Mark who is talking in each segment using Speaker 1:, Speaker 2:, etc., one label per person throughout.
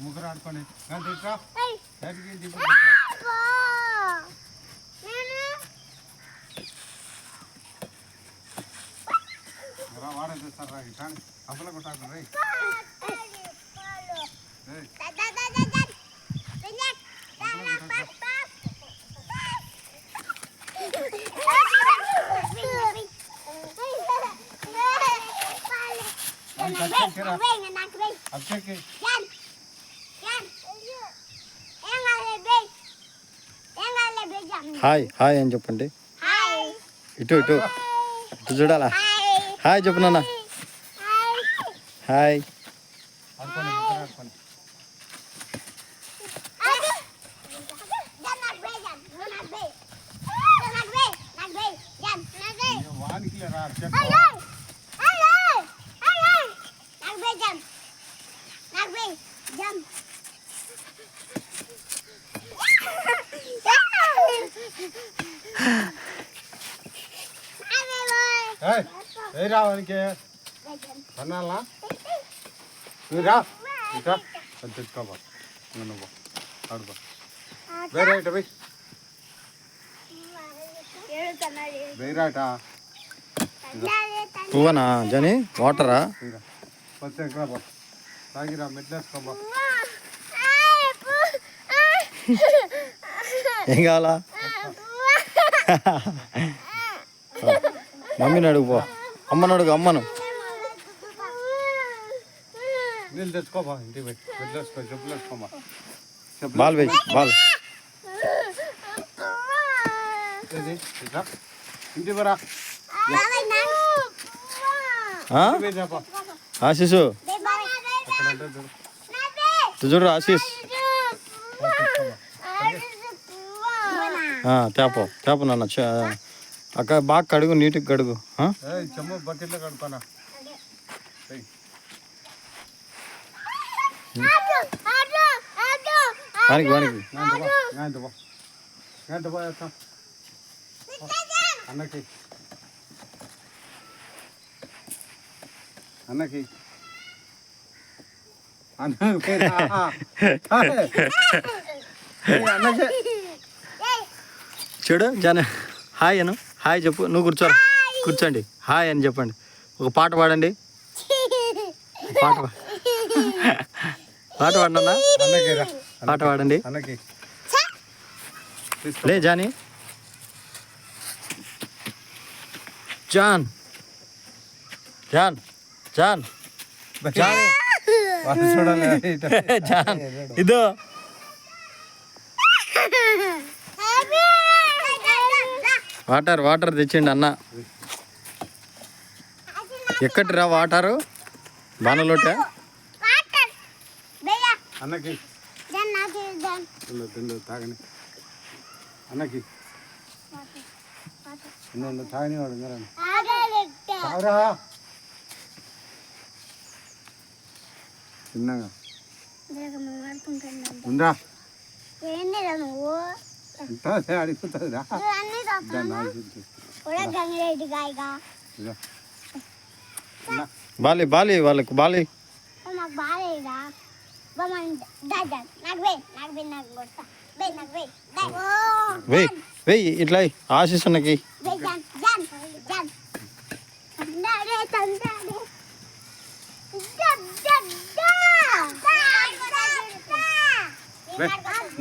Speaker 1: ముగ్గురు ఆడుకోండి వాడేది సార్ రా ఇట్లా అప్పల కొట్టాకు రై
Speaker 2: హాయ్ హాయ్ అని చెప్పండి. ఇటు ఇటు ఇటు చూడాలా. హాయ్ చెప్పు నాన్న. హాయ్.
Speaker 1: రావానికి అన్నాలా నువ్వు రా ఇంకా తెచ్చుకోబా నువ్వు ఆడుకో వేరే బై వేరేట
Speaker 2: పువ్వనా జని వాటరా
Speaker 1: వచ్చే ఎక్కడ బా తాగిరా మెట్లేసుకోబా
Speaker 2: ఏం కావాలా మమ్మీని అడుగుపో. అమ్మను అడుగు. అమ్మను
Speaker 1: నీళ్ళు తెచ్చుకోబా ఇంటికి పోయి మెట్లేసుకో చెప్పులు వేసుకోబా
Speaker 2: బాల్ వేయి బాల్.
Speaker 1: ఇంటి బరా
Speaker 2: ఆశీషు చూడు ఆశీష్ తేపో తేపో నాన్న. అక్క బాగా కడుగు నీట్గా కడుగు.
Speaker 1: చెమ్మ బకెట్లో కడుకోనా
Speaker 2: వానికి వానికి
Speaker 1: అన్నకి అన్నకి అన్నకి
Speaker 2: చూడు జన హాయ్ అను. హాయ్ చెప్పు. నువ్వు కూర్చోరా. కూర్చోండి. హాయ్ అని చెప్పండి. ఒక పాట పాడండి. పాట పాట పాడన్నా. పాట పాడండి. లే Johnny. John John John John John ఇదో వాటర్ వాటర్ తెచ్చిండి అన్న. ఎక్కడిరా వాటరు బాణలోట
Speaker 1: అన్నకి తాగని అన్నకి తాగని వాడు చిన్నగా ఉందా అడిగిపోతుంది రా
Speaker 2: బాలి బాలి వాళ్ళకు బాలి వెయ్యి వెయ్యి ఇట్లా ఆశీస్సున్నకి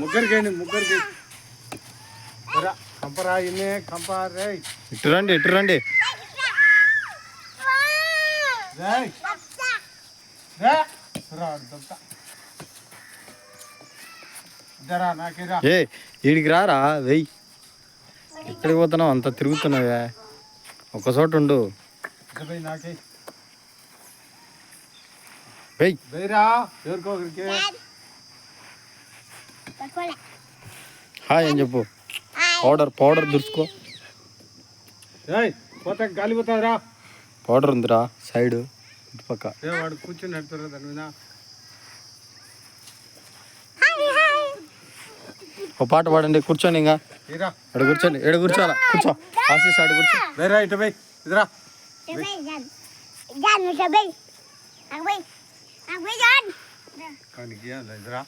Speaker 1: ముగ్గురికి ముగ్గురికి కంపరా ఇన్నే కంపారే
Speaker 2: ఇటు రండి ఇటు రండి. ఏ వీడికి రారా వెయ్యి. ఎక్కడికి పోతున్నావు అంత తిరుగుతున్నావే. ఒక చోట ఉండు. వెయ్యి హాయ్ అని చెప్పు. పౌడర్ పౌడర్ దుర్చుకో.
Speaker 1: పోతే గాలి పోతుందిరా.
Speaker 2: పౌడర్ ఉందిరా సైడ్ ఇటుపక్క.
Speaker 1: వాడు కూర్చొని నడుతారా దాని మీద.
Speaker 2: ఒక పాట పాడండి. కూర్చోండి. ఇంకా ఎడ కూర్చోండి. ఎడ కూర్చోాలా కూర్చో. ఆశీస్ ఆడు కూర్చో.
Speaker 1: వేరే ఇటు పోయి ఇదిరా కానీ ఏం లేదురా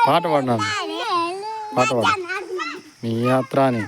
Speaker 2: పాట పాడినాను పాట పాడు మీ యాత్ర అని